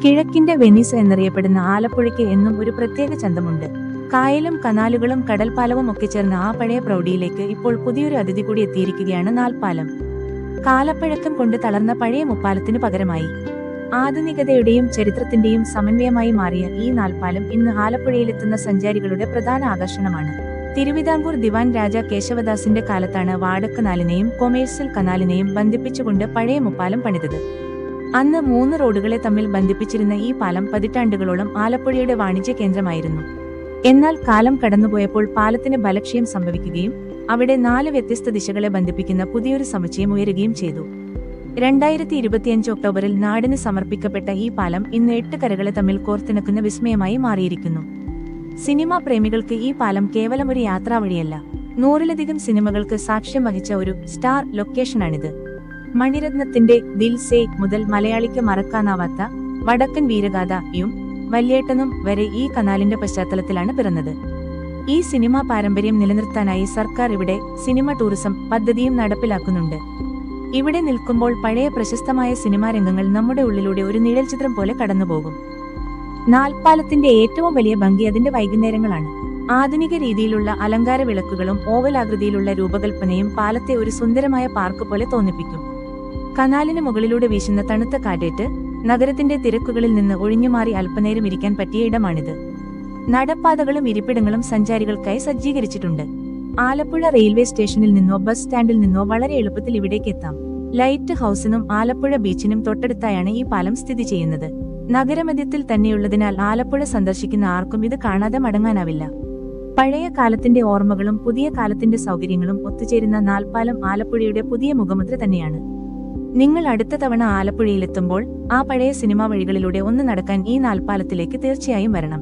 കിഴക്കിന്റെ Venice എന്നറിയപ്പെടുന്ന ആലപ്പുഴയ്ക്ക് എന്നും ഒരു പ്രത്യേക ചന്തമുണ്ട്. കായലും കനാലുകളും കടൽപ്പാലവും ഒക്കെ ചേർന്ന ആ പഴയ പ്രൗഢിയിലേക്ക് ഇപ്പോൾ പുതിയൊരു അതിഥി കൂടി എത്തിയിരിക്കുകയാണ് നാൽപ്പാലം. കാലപ്പഴക്കം കൊണ്ട് തളർന്ന പഴയ മുപ്പാലത്തിനു പകരമായി ആധുനികതയുടെയും ചരിത്രത്തിന്റെയും സമന്വയമായി മാറിയ ഈ നാൽപ്പാലം ഇന്ന് ആലപ്പുഴയിലെത്തുന്ന സഞ്ചാരികളുടെ പ്രധാന ആകർഷണമാണ്. തിരുവിതാംകൂർ ദിവാൻ രാജ കേശവദാസിന്റെ കാലത്താണ് വാടക്കനാലിനെയും കൊമേഴ്സ്യൽ കനാലിനെയും ബന്ധിപ്പിച്ചുകൊണ്ട് പഴയ മുപ്പാലം പണിതത്. അന്ന് 3 റോഡുകളെ തമ്മിൽ ബന്ധിപ്പിച്ചിരുന്ന ഈ പാലം പതിറ്റാണ്ടുകളോളം ആലപ്പുഴയുടെ വാണിജ്യ കേന്ദ്രമായിരുന്നു. എന്നാൽ കാലം കടന്നുപോയപ്പോൾ പാലത്തിന് ബലക്ഷയം സംഭവിക്കുകയും അവിടെ 4 വ്യത്യസ്ത ദിശകളെ ബന്ധിപ്പിക്കുന്ന പുതിയൊരു സമുച്ചയം ഉയരുകയും ചെയ്തു. 2025 ഒക്ടോബറിൽ നാടിന് സമർപ്പിക്കപ്പെട്ട ഈ പാലം ഇന്ന് 8 കരകളെ തമ്മിൽ കോർത്തിണക്കുന്ന വിസ്മയമായി മാറിയിരിക്കുന്നു. സിനിമാ പ്രേമികൾക്ക് ഈ പാലം കേവലം ഒരു യാത്രാവഴിയല്ല, 100-ലധികം സിനിമകൾക്ക് സാക്ഷ്യം വഹിച്ച ഒരു സ്റ്റാർ ലൊക്കേഷനാണിത്. മണിരത്നത്തിന്റെ ദിൽ സേ മുതൽ മലയാളിക്ക് മറക്കാനാവാത്ത വടക്കൻ വീരഗാഥയും വല്യേട്ടനും വരെ ഈ കനാലിന്റെ പശ്ചാത്തലത്തിലാണ് പിറന്നത്. ഈ സിനിമാ പാരമ്പര്യം നിലനിർത്താനായി സർക്കാർ ഇവിടെ സിനിമ ടൂറിസം പദ്ധതിയും നടപ്പിലാക്കുന്നുണ്ട്. ഇവിടെ നിൽക്കുമ്പോൾ പഴയ പ്രശസ്തമായ സിനിമാ രംഗങ്ങൾ നമ്മുടെ ഉള്ളിലൂടെ ഒരു നിഴൽ ചിത്രം പോലെ കടന്നുപോകും. നാൽപ്പാലത്തിന്റെ ഏറ്റവും വലിയ ഭംഗി അതിന്റെ വൈകുന്നേരങ്ങളാണ്. ആധുനിക രീതിയിലുള്ള അലങ്കാര വിളക്കുകളും ഓവലാകൃതിയിലുള്ള രൂപകൽപ്പനയും പാലത്തെ ഒരു സുന്ദരമായ പാർക്ക് പോലെ തോന്നിപ്പിക്കും. കനാലിന് മുകളിലൂടെ വീശുന്ന തണുത്ത കാറ്റേറ്റ് നഗരത്തിന്റെ തിരക്കുകളിൽ നിന്ന് ഒഴിഞ്ഞുമാറി അല്പനേരം ഇരിക്കാൻ പറ്റിയ ഇടമാണിത്. നടപ്പാതകളും ഇരിപ്പിടങ്ങളും സഞ്ചാരികൾക്കായി സജ്ജീകരിച്ചിട്ടുണ്ട്. ആലപ്പുഴ റെയിൽവേ സ്റ്റേഷനിൽ നിന്നോ ബസ് സ്റ്റാൻഡിൽ നിന്നോ വളരെ എളുപ്പത്തിൽ ഇവിടേക്ക് എത്താം. ലൈറ്റ് ഹൌസിനും ആലപ്പുഴ ബീച്ചിനും തൊട്ടടുത്തായാണ് ഈ പാലം സ്ഥിതി ചെയ്യുന്നത്. നഗരമധ്യത്തിൽ തന്നെയുള്ളതിനാൽ ആലപ്പുഴ സന്ദർശിക്കുന്ന ആർക്കും ഇത് കാണാതെ മടങ്ങാനാവില്ല. പഴയ കാലത്തിന്റെ ഓർമ്മകളും പുതിയ കാലത്തിന്റെ സൗകര്യങ്ങളും ഒത്തുചേരുന്ന നാൽപ്പാലം ആലപ്പുഴയുടെ പുതിയ മുഖമുദ്ര തന്നെയാണ്. നിങ്ങൾ അടുത്ത തവണ ആലപ്പുഴയിലെത്തുമ്പോൾ ആ പഴയ സിനിമാ വഴികളിലൂടെ ഒന്ന് നടക്കാൻ ഈ നാൽപ്പാലത്തിലേക്ക് തീർച്ചയായും വരണം.